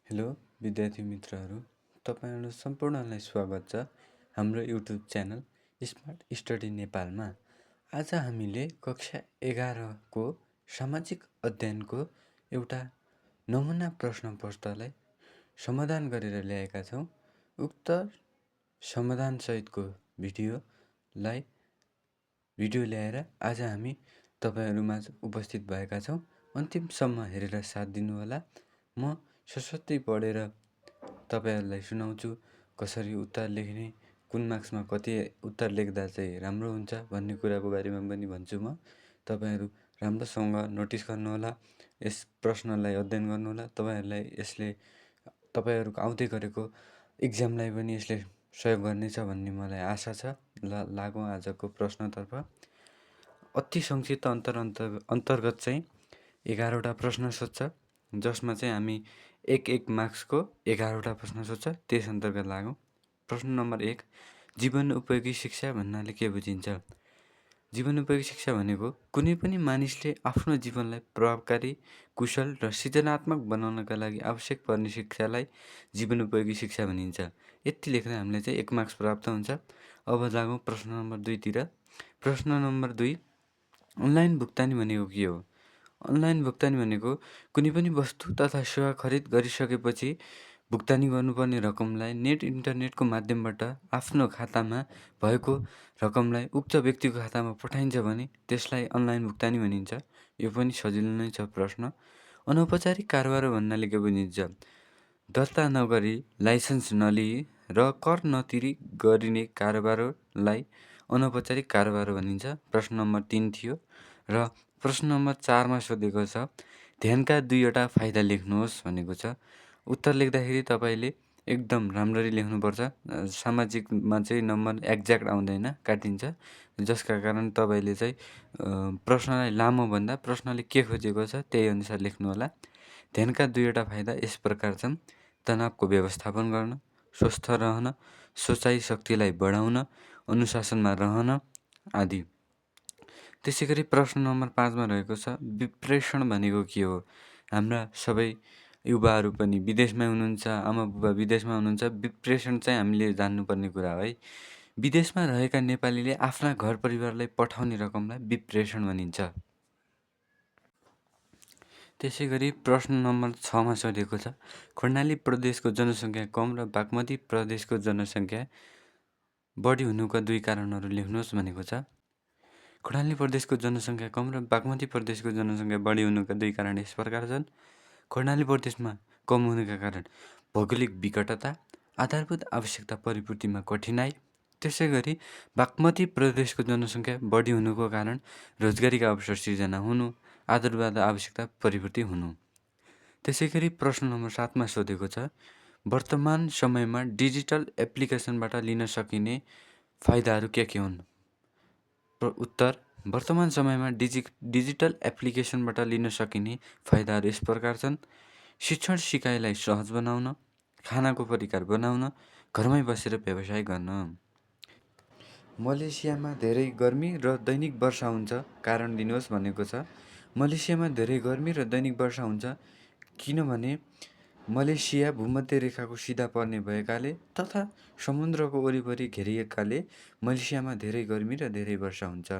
Hello विद्यार्थी मित्रहरू, तपाईँहरू सम्पूर्णलाई स्वागत छ हाम्रो युट्युब च्यानल स्मार्ट स्टडी नेपालमा। आज हामीले कक्षा 11को सामाजिक अध्ययनको एउटा नमुना प्रश्न पत्रलाई समाधान गरेर ल्याएका छौँ। उक्त समाधानसहितको भिडियो ल्याएर आज हामी तपाईँहरूमाझ उपस्थित भएका छौँ। अन्तिमसम्म हेरेर साथ दिनुहोला। म सशक्ति पढेर तपाईँहरूलाई सुनाउँछु कसरी उत्तर लेख्ने, कुन मार्क्समा कति उत्तर लेख्दा चाहिँ राम्रो हुन्छ भन्ने कुराको बारेमा पनि भन्छु म। तपाईँहरू राम्रोसँग नोटिस गर्नुहोला, यस प्रश्नलाई अध्ययन गर्नुहोला। तपाईँहरूको आउँदै गरेको इक्जामलाई पनि यसले सहयोग गर्नेछ भन्ने मलाई आशा छ। लागौँ आजको प्रश्नतर्फ। अति संक्षिप्त अन्तर्गत चाहिँ 11वटा प्रश्न सोध्छ, जसमा चाहिँ हामी एक मार्क्सको 11वटा प्रश्न सोध्छ। त्यस अन्तर्गत लागौँ। प्रश्न नम्बर 1, जीवन उपयोगी शिक्षा भन्नाले के बुझिन्छ? जीवन उपयोगी शिक्षा भनेको कुनै पनि मानिसले आफ्नो जीवनलाई प्रभावकारी, कुशल र सृजनात्मक बनाउनका लागि आवश्यक पर्ने शिक्षालाई जीवन उपयोगी शिक्षा भनिन्छ। यति लेख्दा हामीले चाहिँ 1 मार्क्स प्राप्त हुन्छ। अब लागौँ प्रश्न नम्बर 2तिर। प्रश्न नम्बर 2, अनलाइन भुक्तानी भनेको के हो? अनलाइन भुक्तानी भनेको कुनै पनि वस्तु तथा सेवा खरिद गरिसकेपछि भुक्तानी गर्नुपर्ने रकमलाई इन्टरनेटको माध्यमबाट आफ्नो खातामा भएको रकमलाई उक्त व्यक्तिको खातामा पठाइन्छ भने त्यसलाई अनलाइन भुक्तानी भनिन्छ। यो पनि सजिलो नै छ प्रश्न। अनौपचारिक कारोबार भन्नाले के बुझिन्छ? दर्ता नगरी, लाइसेन्स नलिई र कर नतिरी गरिने कारोबारलाई अनौपचारिक कारोबार भनिन्छ। प्रश्न नम्बर 3 थियो। र प्रश्न नम्बर 4मा सोधेको छ, ध्यानका 2वटा फाइदा लेख्नुहोस् भनेको छ। उत्तर लेख्दाखेरि तपाईँले एकदम राम्ररी लेख्नुपर्छ। सामाजिकमा चाहिँ नम्बर एक्ज्याक्ट आउँदैन, काटिन्छ। जसका कारण तपाईँले चाहिँ प्रश्नलाई लामो भन्दा प्रश्नले के खोजेको छ त्यही अनुसार लेख्नुहोला। ध्यानका 2वटा फाइदा यस प्रकार छन्: तनावको व्यवस्थापन गर्न, स्वस्थ रहन, सोचाइ शक्तिलाई बढाउन, अनुशासनमा रहन आदि। त्यसै गरी प्रश्न नम्बर 5मा रहेको छ, विप्रेषण भनेको के हो? हाम्रा सबै युवाहरू पनि विदेशमै हुनुहुन्छ, आमा बुबा विदेशमा हुनुहुन्छ। विप्रेषण चाहिँ हामीले जान्नुपर्ने कुरा हो है। विदेशमा रहेका नेपालीले आफ्ना घर परिवारलाई पठाउने रकमलाई विप्रेषण भनिन्छ। त्यसै गरी प्रश्न नम्बर 6मा सोधेको छ, कर्णाली प्रदेशको जनसङ्ख्या कम र बागमती प्रदेशको जनसङ्ख्या बढी हुनुका 2 कारणहरू लेख्नुहोस् भनेको छ। कर्णाली प्रदेशको जनसङ्ख्या कम र बागमती प्रदेशको जनसङ्ख्या बढी हुनुका 2 कारण यस प्रकार छन्। कर्णाली प्रदेशमा कम हुनुका कारण भौगोलिक विकटता, आधारभूत आवश्यकता परिपूर्तिमा कठिनाइ। त्यसै गरी बागमती प्रदेशको जनसङ्ख्या बढी हुनुको कारण रोजगारीका अवसर सिर्जना हुनु, आधारभूत आवश्यकता परिपूर्ति हुनु। त्यसै गरी प्रश्न नम्बर 7मा सोधेको छ, वर्तमान समयमा डिजिटल एप्लिकेसनबाट लिन सकिने फाइदाहरू के हुन्? उत्तर, वर्तमान समयमा डिजिटल एप्लिकेसनबाट लिन सकिने फाइदाहरू यस प्रकार छन्: शिक्षण सिकाइलाई सहज बनाउन, खानाको परिकार बनाउन, घरमै बसेर व्यवसाय गर्न। मलेसियामा धेरै गर्मी र दैनिक वर्षा हुन्छ, कारण दिनुहोस् भनेको छ। मलेसियामा धेरै गर्मी र दैनिक वर्षा हुन्छ किनभने मलेसिया भूमध्य रेखाको सिधा पर्ने भएकाले तथा समुद्रको वरिपरि घेरिएकाले मलेसियामा धेरै गर्मी र धेरै वर्षा हुन्छ।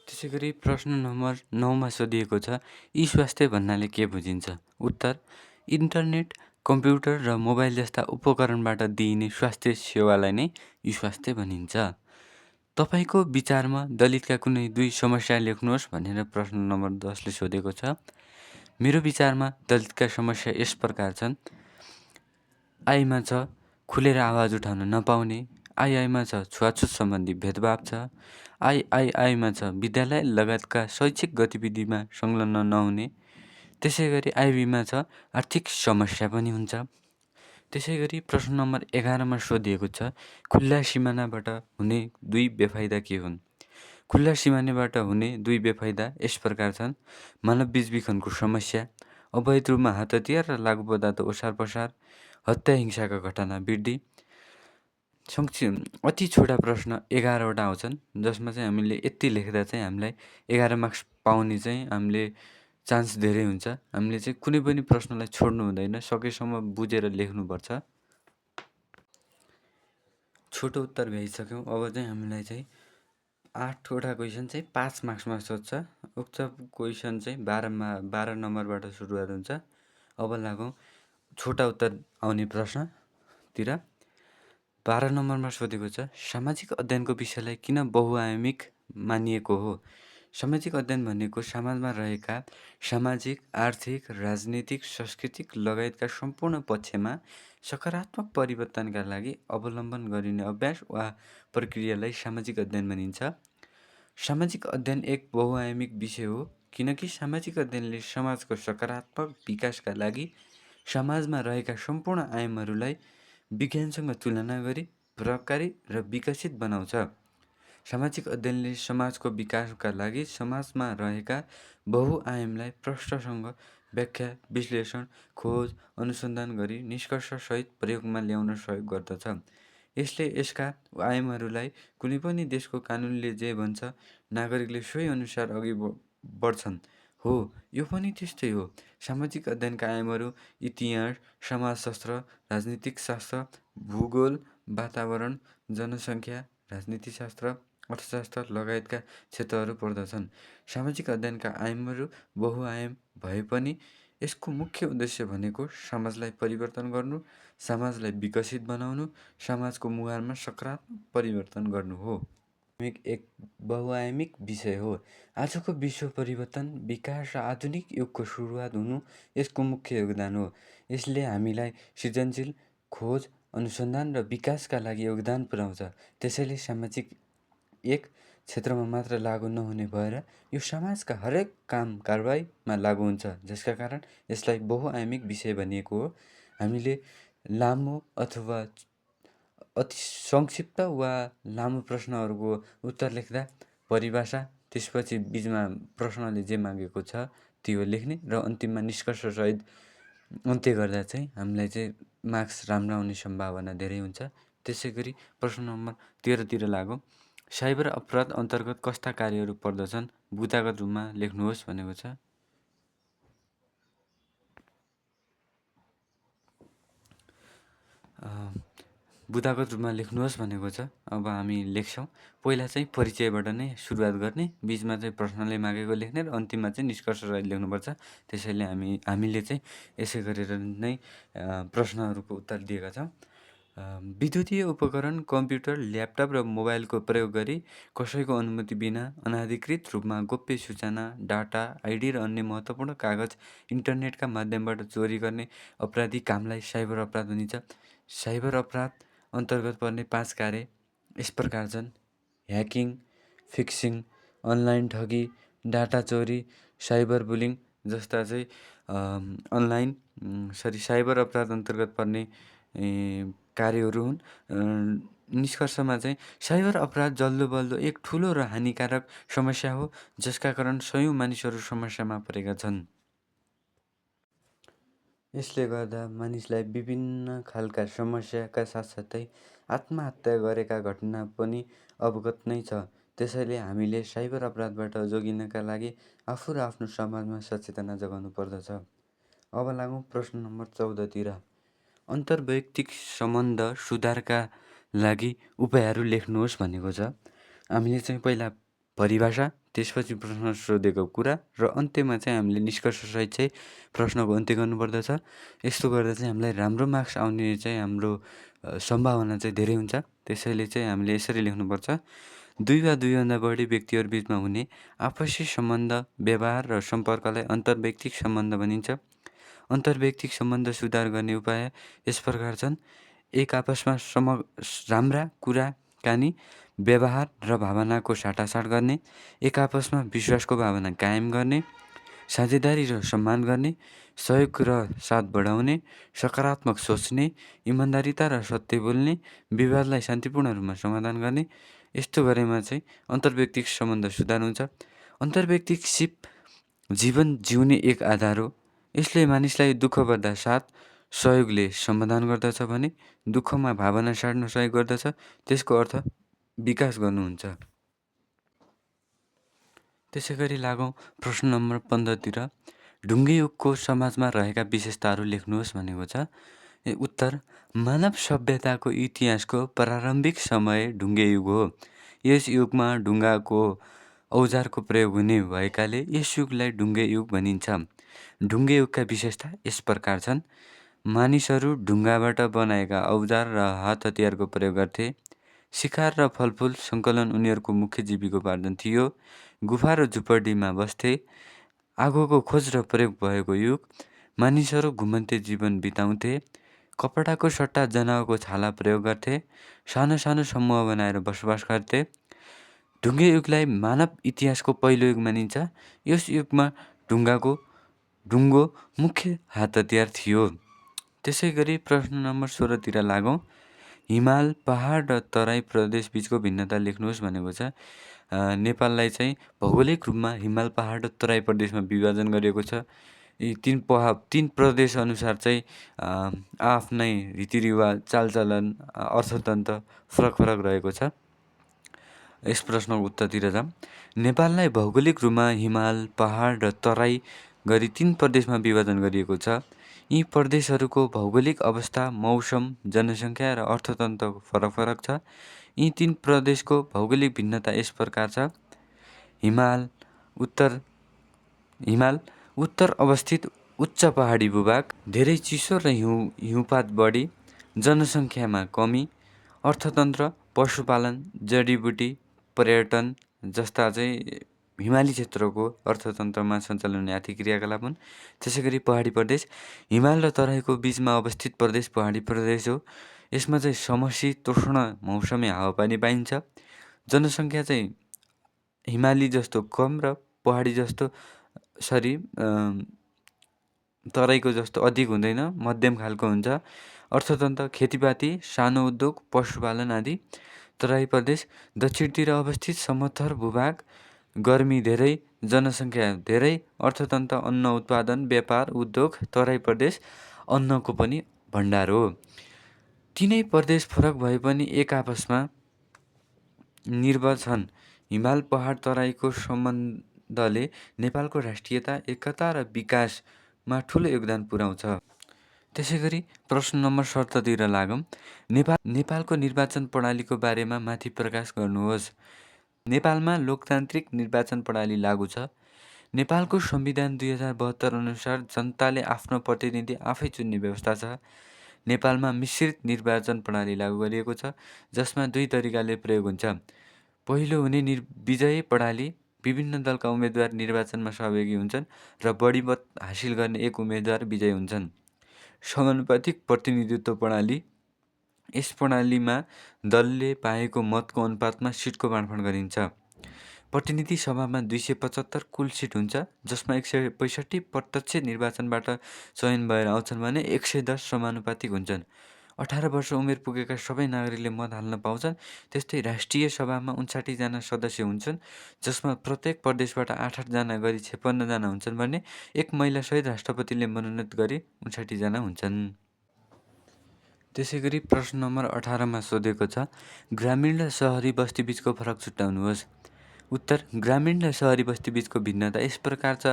त्यसै गरी प्रश्न नम्बर 9मा सोधिएको छ, ई-स्वास्थ्य भन्नाले के बुझिन्छ? उत्तर, इन्टरनेट, कम्प्युटर र मोबाइल जस्ता उपकरणबाट दिइने स्वास्थ्य सेवालाई नै ई-स्वास्थ्य भनिन्छ। तपाईँको विचारमा दलितका कुनै 2 समस्या लेख्नुहोस् भनेर प्रश्न नम्बर 10ले सोधेको छ। मेरो विचारमा दलितका समस्या यस प्रकार छन्: आईमा छ खुलेर आवाज उठाउन नपाउने, आईमा छ छुवाछुत सम्बन्धी भेदभाव छ, आईमा छ विद्यालय लगायतका शैक्षिक गतिविधिमा संलग्न नहुने। त्यसै गरी आईबीमा छ आर्थिक समस्या पनि हुन्छ। त्यसै गरी प्रश्न नम्बर 11मा सोधिएको छ, खुल्ला सिमानाबाट हुने 2 बेफाइदा के हुन्? खुल्ला सिमानाबाट हुने 2 बेफाइदा यस प्रकार छन्: मानव बीचविखनको समस्या, अवैध रूपमा हात-हतियार र लागु पदार्थ ओसार पसार, हत्या हिंसाका घटना वृद्धि। अति छोटा प्रश्न 11वटा आउँछन्, जसमा चाहिँ हामीले यति लेख्दा चाहिँ हामीलाई 11 मार्क्स पाउने चाहिँ हामीले चान्स धेरै हुन्छ। हामीले चाहिँ कुनै पनि प्रश्नलाई छोड्नु हुँदैन, सकेसम्म बुझेर लेख्नुपर्छ। छोटो उत्तर भ्याइसक्यौँ। अब चाहिँ हामीलाई चाहिँ 8वटा क्वेसन चाहिँ 5 मार्क्समा सोध्छ। उक्त क्वेसन चाहिँ 12 नम्बरबाट सुरुवात हुन्छ। अब लागौँ छोटा उत्तर आउने प्रश्नतिर। 12 नम्बरमा सोधेको छ, सामाजिक अध्ययनको विषयलाई किन बहुआयामिक मानिएको हो? सामाजिक अध्ययन भनेको समाजमा रहेका सामाजिक, आर्थिक, राजनीतिक, सांस्कृतिक लगायतका सम्पूर्ण पक्षमा सकारात्मक परिवर्तनका लागि अवलम्बन गरिने अभ्यास वा प्रक्रियालाई सामाजिक अध्ययन भनिन्छ। सामाजिक अध्ययन एक बहुआयामिक विषय हो किनकि सामाजिक अध्ययनले समाजको सकारात्मक विकासका लागि समाजमा रहेका सम्पूर्ण आयामहरूलाई विज्ञानसँग तुलना गरी प्रभावकारी र विकसित बनाउँछ। सामाजिक अध्ययनले समाजको विकासका लागि समाजमा रहेका बहुआयामलाई प्रश्नसँग व्याख्या, विश्लेषण, खोज, अनुसन्धान गरी निष्कर्षसहित प्रयोगमा ल्याउन सहयोग गर्दछ। यसले यसका आयामहरूलाई कुनै पनि देशको कानुनले जे भन्छ नागरिकले सोही अनुसार अघि बढ्छन्। हो, यो पनि त्यस्तै हो। सामाजिक अध्ययनका आयामहरू इतिहास, समाजशास्त्र, राजनीतिक शास्त्र, भूगोल, वातावरण, जनसङ्ख्या, राजनीतिशास्त्र, अर्थशास्त्र लगायतका क्षेत्रहरू पर्दछन्। सामाजिक अध्ययनका आयामहरू बहुआयाम भए पनि यसको मुख्य उद्देश्य भनेको समाजलाई परिवर्तन गर्नु, समाजलाई विकसित बनाउनु, समाजको मुहारमा सकारात्मक परिवर्तन गर्नु हो। एक बहुआयामिक विषय हो। आजको विश्व परिवर्तन, विकास र आधुनिक युगको सुरुवात हुनु यसको मुख्य योगदान हो। यसले हामीलाई सृजनशील, खोज, अनुसन्धान र विकासका लागि योगदान पुर्याउँछ। त्यसैले सामाजिक एक क्षेत्रमा मात्र लागू नहुने भएर यो समाजका हरेक काम कारबाहीमा लागू हुन्छ, जसका कारण यसलाई बहुआयामिक विषय भनिएको हो। हामीले लामो अथवा अति संक्षिप्त वा लामो प्रश्नहरूको उत्तर लेख्दा परिभाषा, त्यसपछि बिचमा प्रश्नले जे मागेको छ त्यो लेख्ने र अन्तिममा निष्कर्षसहित अन्त्य गर्दा चाहिँ हामीलाई चाहिँ मार्क्स राम्रो आउने सम्भावना धेरै हुन्छ। त्यसै गरी प्रश्न नम्बर 13तिर लागौँ। साइबर अपराध अन्तर्गत कस्ता कार्यहरू पर्दछन्? बुदागत रूपमा लेख्नुहोस् भनेको छ। बुदागत रूपमा लेख्नुहोस् भनेको छ। अब हामी लेख्छौँ। पहिला चाहिँ परिचयबाट नै सुरुवात गर्ने, बिचमा चाहिँ प्रश्नले मागेको लेख्ने र अन्तिममा चाहिँ निष्कर्षसहित लेख्नुपर्छ। त्यसैले हामीले चाहिँ यसै गरेर नै प्रश्नहरूको उत्तर दिएका छौँ। विद्युतीय उपकरण, कम्प्युटर, ल्यापटप र मोबाइलको प्रयोग गरी कसैको अनुमति बिना अनाधिकृत रूपमा गोप्य सूचना, डाटा, आइडी र अन्य महत्त्वपूर्ण कागज इन्टरनेटका माध्यमबाट चोरी गर्ने अपराधी कामलाई साइबर अपराध भनिन्छ। साइबर अपराध अन्तर्गत पर्ने 5 कार्य यस प्रकार छन्: ह्याकिङ, फिक्सिङ, अनलाइन ठगी, डाटा चोरी, साइबर बुलिङ जस्ता चाहिँ साइबर अपराध अन्तर्गत पर्ने कार्यहरू हुन्। निष्कर्षमा चाहिँ साइबर अपराध जल्दो बल्दो एक ठुलो र हानिकारक समस्या हो, जसका कारण सयौँ मानिसहरू समस्यामा परेका छन्। यसले गर्दा मानिसलाई विभिन्न खालका समस्याका साथसाथै आत्महत्या गरेका घटना पनि अवगत नै छ। त्यसैले हामीले साइबर अपराधबाट जोगिनका लागि आफू र आफ्नो समाजमा सचेतना जगाउनु पर्दछ। अब लागौँ प्रश्न नम्बर 14तिर। अन्तर्वैयक्तिक सम्बन्ध सुधारका लागि उपायहरू लेख्नुहोस् भनेको छ। हामीले चाहिँ पहिला परिभाषा, त्यसपछि प्रश्न सोधेको कुरा र अन्त्यमा चाहिँ हामीले निष्कर्षसहित चाहिँ प्रश्नको अन्त्य गर्नुपर्दछ। यस्तो गर्दा चाहिँ हामीलाई राम्रो मार्क्स आउने चाहिँ हाम्रो सम्भावना चाहिँ धेरै हुन्छ। त्यसैले चाहिँ हामीले यसरी लेख्नुपर्छ: 2 वा 2 भन्दा बढी व्यक्तिहरू बिचमा हुने आपसी सम्बन्ध, व्यवहार र सम्पर्कलाई अन्तर्वैयक्तिक सम्बन्ध भनिन्छ। अन्तर्वैयक्तिक सम्बन्ध सुधार गर्ने उपाय यस प्रकार छन्: एक आपसमा राम्रा कुराकानी, व्यवहार र भावनाको साटासाट गर्ने, एक आपसमा विश्वासको भावना कायम गर्ने, साझेदारी र सम्मान गर्ने, सहयोग र साथ बढाउने, सकारात्मक सोच्ने, इमान्दारिता र सत्य बोल्ने, विवादलाई शान्तिपूर्ण रूपमा समाधान गर्ने। यस्तो गरेमा चाहिँ अन्तर्वैयक्तिक सम्बन्ध सुधार हुन्छ। अन्तर्वैयक्तिक सिप जीवन जिउने एक आधार हो। यसले मानिसलाई दुःख पर्दा साथ सहयोगले समाधान गर्दछ भने दुःखमा भावना साट्न सहयोग गर्दछ। त्यसको अर्थ विकास गर्नुहुन्छ। त्यसै गरी लागौँ प्रश्न नम्बर 15तिर। ढुङ्गे युगको समाजमा रहेका विशेषताहरू लेख्नुहोस् भनेको छ। उत्तर, मानव सभ्यताको इतिहासको प्रारम्भिक समय ढुङ्गे युग हो। यस युगमा ढुङ्गाको औजारको प्रयोग हुने भएकाले यस युगलाई ढुङ्गे युग भनिन्छ। ढुङ्गे युगका विशेषता यस प्रकार छन्। मानिसहरू ढुङ्गाबाट बनाएका औजार र हात हतियारको प्रयोग गर्थे। शिकार र फलफुल सङ्कलन उनीहरूको मुख्य जीविकोपार्जन थियो। गुफा र झुपडीमा बस्थे। आगोको खोज र प्रयोग भएको युग। मानिसहरू घुमन्ते जीवन बिताउँथे। कपडाको सट्टा जनावरको छाला प्रयोग गर्थे। सानो सानो समूह बनाएर बसोबास गर्थे। ढुङ्गे युगलाई मानव इतिहासको पहिलो युग मानिन्छ। यस युगमा ढुङ्गो मुख्य हात हतियार थियो। त्यसै गरी प्रश्न नम्बर 16तिर लागौँ। हिमाल, पहाड र तराई प्रदेश बिचको भिन्नता लेख्नुहोस् भनेको छ। नेपाललाई चाहिँ भौगोलिक रूपमा हिमाल, पहाड र तराई प्रदेशमा विभाजन गरिएको छ। यी तीन प्रदेश अनुसार चाहिँ आफ्नै रीतिरिवाज, चालचलन, अर्थतन्त्र फरक फरक रहेको छ। यस प्रश्नको उत्तरतिर जाऊँ। नेपाललाई भौगोलिक रूपमा हिमाल, पहाड र तराई गरी 3 प्रदेशमा विभाजन गरिएको छ। यी प्रदेशहरूको भौगोलिक अवस्था, मौसम, जनसङ्ख्या र अर्थतन्त्र फरक फरक छ। यी 3 प्रदेशको भौगोलिक भिन्नता यस प्रकार छ। हिमाल उत्तर अवस्थित उच्च पहाडी भूभाग, धेरै चिसो र हिउँपात बढी, जनसङ्ख्यामा कमी, अर्थतन्त्र पशुपालन, जडीबुटी, पर्यटन जस्ता चाहिँ हिमाली क्षेत्रको अर्थतन्त्रमा सञ्चालन हुने आर्थिक क्रियाकलाप हुन्। त्यसै गरी पहाडी प्रदेश, हिमाल र तराईको बिचमा अवस्थित प्रदेश पहाडी प्रदेश हो। यसमा चाहिँ समशीतोष्ण मौसमी हावापानी पाइन्छ। जनसङ्ख्या चाहिँ हिमाली जस्तो कम र पहाडी जस्तो तराईको जस्तो अधिक हुँदैन, मध्यम खालको हुन्छ। अर्थतन्त्र खेतीपाती, सानो उद्योग, पशुपालन आदि। तराई प्रदेश दक्षिणतिर अवस्थित समथर भूभाग, गर्मी धेरै, जनसङ्ख्या धेरै, अर्थतन्त्र अन्न उत्पादन, व्यापार, उद्योग। तराई प्रदेश अन्नको पनि भण्डार हो। तीनै प्रदेश फरक भए पनि एक आपसमा निर्भर छन्। हिमाल, पहाड, तराईको सम्बन्धले नेपालको राष्ट्रियता, एकता र विकासमा ठुलो योगदान पुर्याउँछ। त्यसै गरी प्रश्न नम्बर 17तिर लागौँ। नेपालको निर्वाचन प्रणालीको बारेमा माथि प्रकाश गर्नुहोस्। नेपालमा लोकतान्त्रिक निर्वाचन प्रणाली लागू छ। नेपालको संविधान 2072 अनुसार जनताले आफ्नो प्रतिनिधि आफै चुन्ने व्यवस्था छ। नेपालमा मिश्रित निर्वाचन प्रणाली लागू गरिएको छ, जसमा 2 तरिकाले प्रयोग हुन्छ। पहिलो हुने विजयी प्रणाली, विभिन्न दलका उम्मेदवार निर्वाचनमा सहभागी हुन्छन् र बढी मत हासिल गर्ने एक उम्मेदवार विजयी हुन्छन्। समानुपातिक प्रतिनिधित्व प्रणाली, यस प्रणालीमा दलले पाएको मतको अनुपातमा सिटको बाँडफाँड गरिन्छ। प्रतिनिधि सभामा 275 कुल सिट हुन्छ, जसमा 165 प्रत्यक्ष निर्वाचनबाट चयन भएर आउँछन् भने 110 समानुपातिक हुन्छन्। 18 वर्ष उमेर पुगेका सबै नागरिकले मत हाल्न पाउँछन्। त्यस्तै राष्ट्रिय सभामा 59 जना सदस्य हुन्छन्, जसमा प्रत्येक प्रदेशबाट 8-8 जना गरी 56 जना हुन्छन् भने एक महिला सहित राष्ट्रपतिले मनोनित गरी 59 जना हुन्छन्। त्यसै गरी प्रश्न नम्बर 18मा सोधेको छ, ग्रामीण र सहरी बस्ती बिचको फरक छुट्याउनुहोस्। उत्तर, ग्रामीण र सहरी बस्ती बिचको भिन्नता यस प्रकार छ।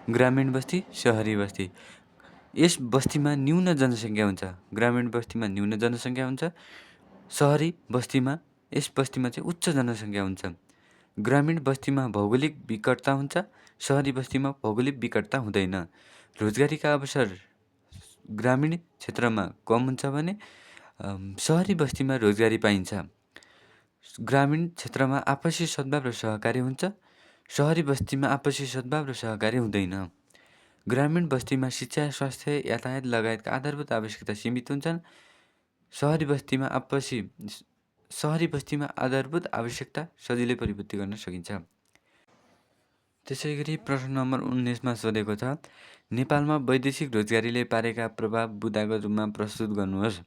ग्रामीण बस्ती, सहरी बस्ती। यस बस्तीमा न्यून जनसङ्ख्या हुन्छ। ग्रामीण बस्तीमा न्यून जनसङ्ख्या हुन्छ। सहरी बस्तीमा चाहिँ उच्च जनसङ्ख्या हुन्छ। ग्रामीण बस्तीमा भौगोलिक विकटता हुन्छ। सहरी बस्तीमा भौगोलिक विकटता हुँदैन। रोजगारीका अवसर ग्रामीण क्षेत्रमा कम हुन्छ भने सहरी बस्तीमा रोजगारी पाइन्छ। ग्रामीण क्षेत्रमा आपसी सद्भाव र सहकार्य हुन्छ। सहरी बस्तीमा आपसी सद्भाव र सहकार्य हुँदैन। ग्रामीण बस्तीमा शिक्षा, स्वास्थ्य, यातायात लगायतका आधारभूत आवश्यकता सीमित हुन्छन्। सहरी बस्तीमा आधारभूत आवश्यकता सजिलै परिपूर्ति गर्न सकिन्छ। त्यसै गरी प्रश्न नम्बर 19मा सोधेको छ, नेपालमा वैदेशिक रोजगारीले पारेका प्रभाव बुदाको रूपमा प्रस्तुत गर्नुहोस्।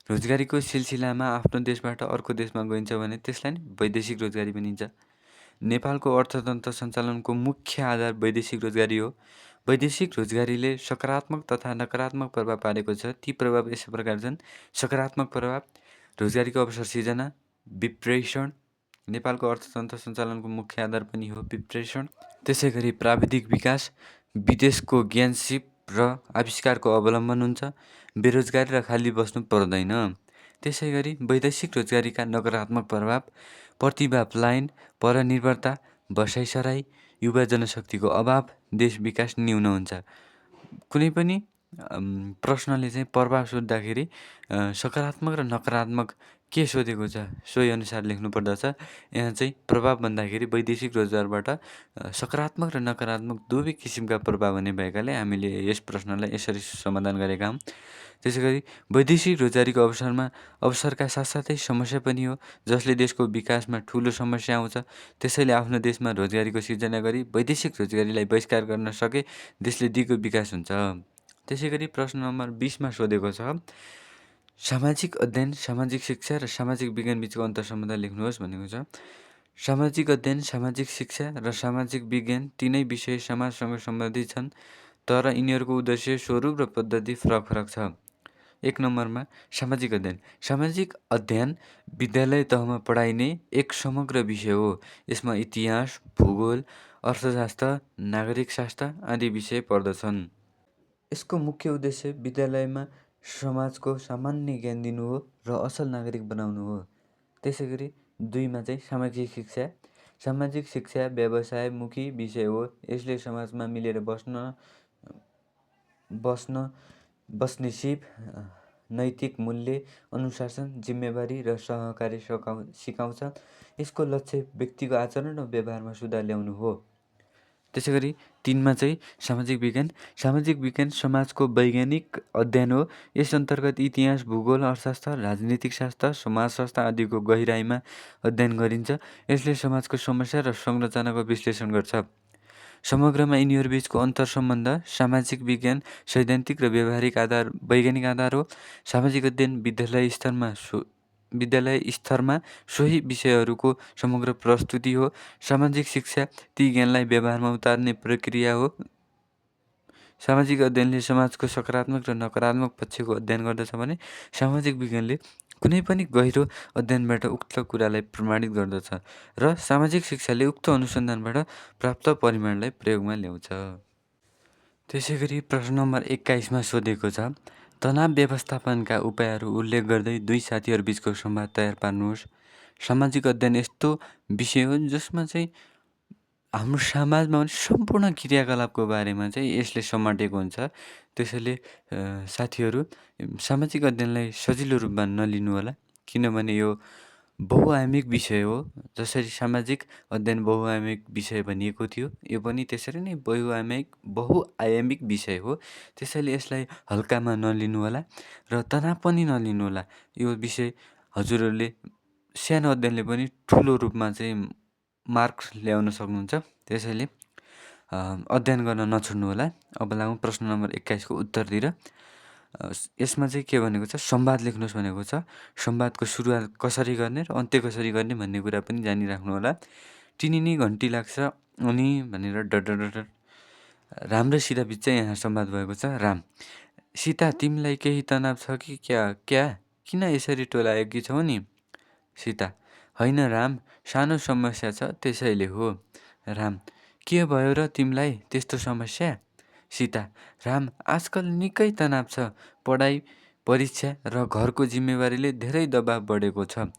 रोजगारीको सिलसिलामा आफ्नो देशबाट अर्को देशमा गइन्छ भने त्यसलाई वैदेशिक रोजगारी भनिन्छ। नेपालको अर्थतन्त्र सञ्चालनको मुख्य आधार वैदेशिक रोजगारी हो। वैदेशिक रोजगारीले सकारात्मक तथा नकारात्मक प्रभाव पारेको छ। ती प्रभाव यस प्रकार छन्। सकारात्मक प्रभाव, रोजगारीको अवसर सिर्जना, विप्रेषण, नेपालको अर्थतन्त्र सञ्चालनको मुख्य आधार पनि हो विप्रेषण। त्यसै गरी प्राविधिक विकास, विदेशको ज्ञान सिप र आविष्कारको अवलम्बन हुन्छ। बेरोजगारी र खाली बस्नु पर्दैन। त्यसै गरी वैदेशिक रोजगारीका नकारात्मक प्रभाव: प्रतिभा पलायन, परनिर्भरता, बसाइसराई, युवा जनशक्तिको अभाव, देश विकास न्यून हुन्छ। कुनै पनि प्रश्नले चाहिँ प्रभाव सोद्धाखेरि सकारात्मक र नकारात्मक के सोधेको छ सोही अनुसार लेख्नुपर्दछ। यहाँ चाहिँ प्रभाव भन्दाखेरि वैदेशिक रोजगारबाट सकारात्मक र नकारात्मक दुवै किसिमका प्रभाव हुने भएकाले हामीले यस प्रश्नलाई यसरी समाधान गरेका हौँ। त्यसै गरी वैदेशिक रोजगारीको अवसरका साथसाथै समस्या पनि हो, जसले देशको विकासमा ठुलो समस्या आउँछ। त्यसैले आफ्नो देशमा रोजगारीको सिर्जना गरी वैदेशिक रोजगारीलाई बहिष्कार गर्न सके देशले दिगो विकास हुन्छ। त्यसै गरी प्रश्न नम्बर 20मा सोधेको छ, सामाजिक अध्ययन, सामाजिक शिक्षा र सामाजिक विज्ञान बिचको अन्तर सम्बन्ध लेख्नुहोस् भनेको छ। सामाजिक अध्ययन, सामाजिक शिक्षा र सामाजिक विज्ञान तीनै विषय समाजसँग सम्बन्धित छन्, तर यिनीहरूको उद्देश्य, स्वरूप र पद्धति फरक फरक छ। 1 नम्बरमा सामाजिक अध्ययन। सामाजिक अध्ययन विद्यालय तहमा पढाइने एक समग्र विषय हो। यसमा इतिहास, भूगोल, अर्थशास्त्र, नागरिकशास्त्र आदि विषय पर्दछन्। यसको मुख्य उद्देश्य विद्यालयमा समाजको सामान्य ज्ञान दिनु हो र असल नागरिक बनाउनु हो। त्यसै गरी 2मा चाहिँ सामाजिक शिक्षा। सामाजिक शिक्षा व्यवसायमुखी विषय हो। यसले समाजमा मिलेर बस्ने सिप, नैतिक मूल्य, अनुशासन, जिम्मेवारी र सहकार्य सिकाउँछ। यसको लक्ष्य व्यक्तिको आचरण र व्यवहारमा सुधार ल्याउनु हो। त्यसै गरी 3मा चाहिँ सामाजिक विज्ञान। सामाजिक विज्ञान समाजको वैज्ञानिक अध्ययन हो। यस अन्तर्गत इतिहास, भूगोल, अर्थशास्त्र, राजनीतिक शास्त्र, समाजशास्त्र आदिको गहिराइमा अध्ययन गरिन्छ। यसले समाजको समस्या र संरचनाको विश्लेषण गर्छ। समग्रमा यिनीहरूबीचको अन्तर सम्बन्ध: सामाजिक विज्ञान सैद्धान्तिक र वैज्ञानिक आधार हो। सामाजिक अध्ययन विद्यालय स्तरमा सोही विषयहरूको समग्र प्रस्तुति हो। सामाजिक शिक्षा ती ज्ञानलाई व्यवहारमा उतार्ने प्रक्रिया हो। सामाजिक अध्ययनले समाजको सकारात्मक र नकारात्मक पक्षको अध्ययन गर्दछ भने सामाजिक विज्ञानले कुनै पनि गहिरो अध्ययनबाट उक्त कुरालाई प्रमाणित गर्दछ र सामाजिक शिक्षाले उक्त अनुसन्धानबाट प्राप्त परिमाणलाई प्रयोगमा ल्याउँछ। त्यसै गरी प्रश्न नम्बर 21मा सोधेको छ, तनाव व्यवस्थापनका उपायहरू उल्लेख गर्दै दुई साथीहरू बिचको संवाद तयार पार्नुहोस्। सामाजिक अध्ययन यस्तो विषय हो जसमा चाहिँ हाम्रो समाजमा हुने सम्पूर्ण क्रियाकलापको बारेमा चाहिँ यसले समेटेको हुन्छ। त्यसैले साथीहरू सामाजिक अध्ययनलाई सजिलो रूपमा नलिनु होला, किनभने यो बहुआयामिक विषय हो। जसरी सामाजिक अध्ययन बहुआयामिक विषय भनिएको थियो, यो पनि त्यसरी नै बहुआयामिक विषय हो। त्यसैले यसलाई हल्कामा नलिनु होला र तनाव पनि नलिनु होला। यो विषय हजुरहरूले सानो अध्ययनले पनि ठुलो रूपमा चाहिँ मार्क्स ल्याउन सक्नुहुन्छ। त्यसैले अध्ययन गर्न नछोड्नु होला। अब लागौँ प्रश्न नम्बर 21को उत्तरतिर। यसमा चाहिँ के भनेको छ, संवाद लेख्नुहोस् भनेको छ। संवादको सुरुवात कसरी गर्ने र अन्त्य कसरी गर्ने भन्ने कुरा पनि जानिराख्नु होला। टिनिनी घन्टी लाग्छ अनि भनेर डर राम र सीता बिच चाहिँ यहाँ संवाद भएको छ। राम: सीता, तिमीलाई केही तनाव छ कि क्या? किन यसरी टोलाएकी छौ नि? सीता: होइन राम, सानो समस्या छ त्यसैले हो। राम: के भयो र तिमीलाई त्यस्तो समस्या? सीता: राम, आजकल निकै तनाव छ। पढाइ, परीक्षा र घरको जिम्मेवारीले धेरै दबाब बढेको छ।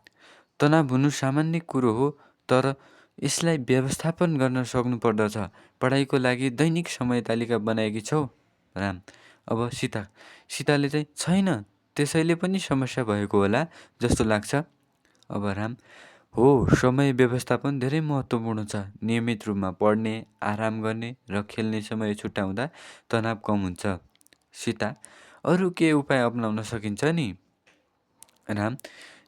तनाव हुनु सामान्य कुरो हो, तर यसलाई व्यवस्थापन गर्न सक्नुपर्दछ। पढाइको लागि दैनिक समय तालिका बनाएकी छौ? राम: अब सीताले चाहिँ छैन, त्यसैले पनि समस्या भएको होला जस्तो लाग्छ। अब राम: हो, समय व्यवस्थापन धेरै महत्त्वपूर्ण छ। नियमित रूपमा पढ्ने, आराम गर्ने र खेल्ने समय छुट्याउँदा तनाव कम हुन्छ। सीता: अरू के उपाय अपनाउन सकिन्छ नि? राम: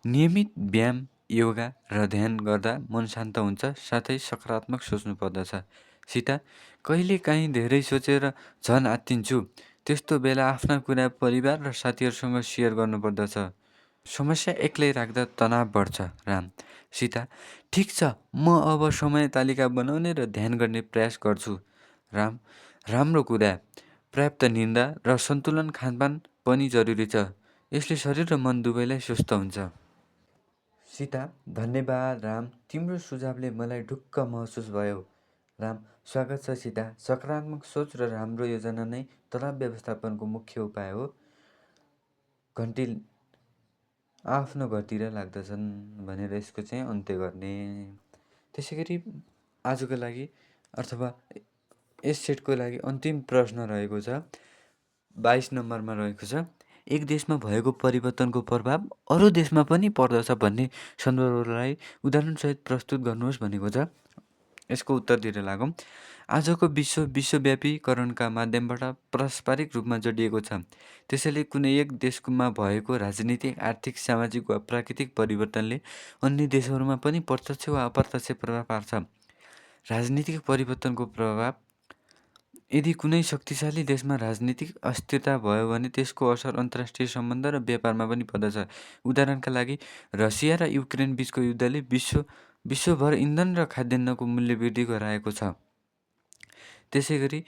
नियमित व्यायाम, योगा र ध्यान गर्दा मन शान्त हुन्छ, साथै सकारात्मक सोच्नु पर्दछ। सीता: कहिलेकाहीँ धेरै सोचेर झन् आत्तिन्छु। त्यस्तो बेला आफ्ना कुरा परिवार र साथीहरूसँग सेयर गर्नुपर्दछ। समस्या एक्लै राख्दा तनाव बढ्छ। राम: सीता: ठिक छ, म अब समय तालिका बनाउने र ध्यान गर्ने प्रयास गर्छु। राम: राम्रो कुरा। पर्याप्त निद्रा र सन्तुलन खानपान पनि जरुरी छ। यसले शरीर र मन दुवैलाई स्वस्थ हुन्छ। सीता: धन्यवाद राम, तिम्रो सुझावले मलाई ढुक्क महसुस भयो। राम। स्वागत छ सीता। सकारात्मक सोच र राम्रो योजना नै तनाव व्यवस्थापनको मुख्य उपाय हो। घन्टी आफ्नो घरतिर लाग्दछन् भनेर यसको चाहिँ अन्त्य गर्ने। त्यसै गरी आजको लागि अथवा यस सेटको लागि अन्तिम प्रश्न रहेको छ, 22 नम्बरमा रहेको छ, एक देशमा भएको परिवर्तनको प्रभाव अरू देशमा पनि पर्दछ भन्ने सन्दर्भलाई उदाहरणसहित प्रस्तुत गर्नुहोस् भनेको छ। यसको उत्तरतिर लागौँ। आजको विश्व विश्वव्यापीकरणका माध्यमबाट पारस्परिक रूपमा जोडिएको छ। त्यसैले कुनै एक देशमा भएको राजनीतिक, आर्थिक, सामाजिक वा प्राकृतिक परिवर्तनले अन्य देशहरूमा पनि प्रत्यक्ष वा अप्रत्यक्ष प्रभाव पार्छ। राजनीतिक परिवर्तनको प्रभाव: यदि कुनै शक्तिशाली देशमा राजनीतिक अस्थिरता भयो भने त्यसको असर अन्तर्राष्ट्रिय सम्बन्ध र व्यापारमा पनि पर्दछ। उदाहरणका लागि रसिया र युक्रेन बीचको युद्धले विश्वभर इन्धन र खाद्यान्नको मूल्य वृद्धि गराएको छ। त्यसै गरी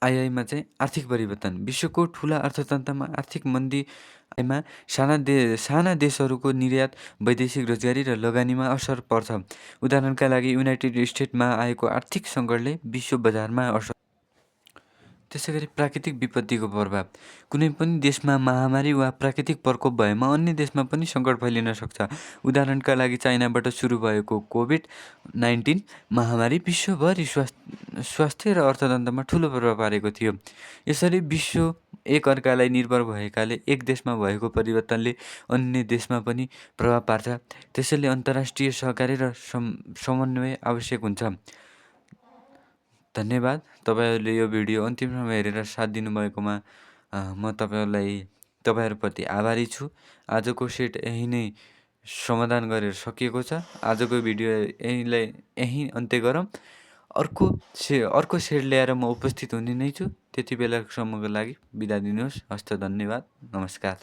आइआईमा चाहिँ आर्थिक परिवर्तन: विश्वको ठुला अर्थतन्त्रमा आर्थिक मन्दीमा साना देशहरूको निर्यात, वैदेशिक रोजगारी र लगानीमा असर पर्छ। उदाहरणका लागि युनाइटेड स्टेट्समा आएको आर्थिक सङ्कटले विश्व बजारमा असर। त्यसै गरी प्राकृतिक विपत्तिको प्रभाव: कुनै पनि देशमा महामारी वा प्राकृतिक प्रकोप भएमा अन्य देशमा पनि सङ्कट फैलिन सक्छ। उदाहरणका लागि चाइनाबाट सुरु भएको कोभिड-19 महामारी विश्वभरि स्वास्थ्य र अर्थतन्त्रमा ठुलो प्रभाव पारेको थियो। यसरी विश्व एक अर्कालाई निर्भर भएकाले एक देशमा भएको परिवर्तनले अन्य देशमा पनि प्रभाव पार्छ। त्यसैले अन्तर्राष्ट्रिय सहकारी र समन्वय आवश्यक हुन्छ। धन्यवाद। तपाईँहरूले यो भिडियो अन्तिमसम्म हेरेर साथ दिनुभएकोमा म तपाईँहरूप्रति आभारी छु। आजको सेट यही नै समाधान गरेर सकिएको छ। आजको भिडियो यहीँ अन्त्य गरौँ। अर्को सेट ल्याएर म उपस्थित हुने नै छु। त्यति बेलासम्मको लागि बिदा दिनुहोस्। हस्त, धन्यवाद, नमस्कार।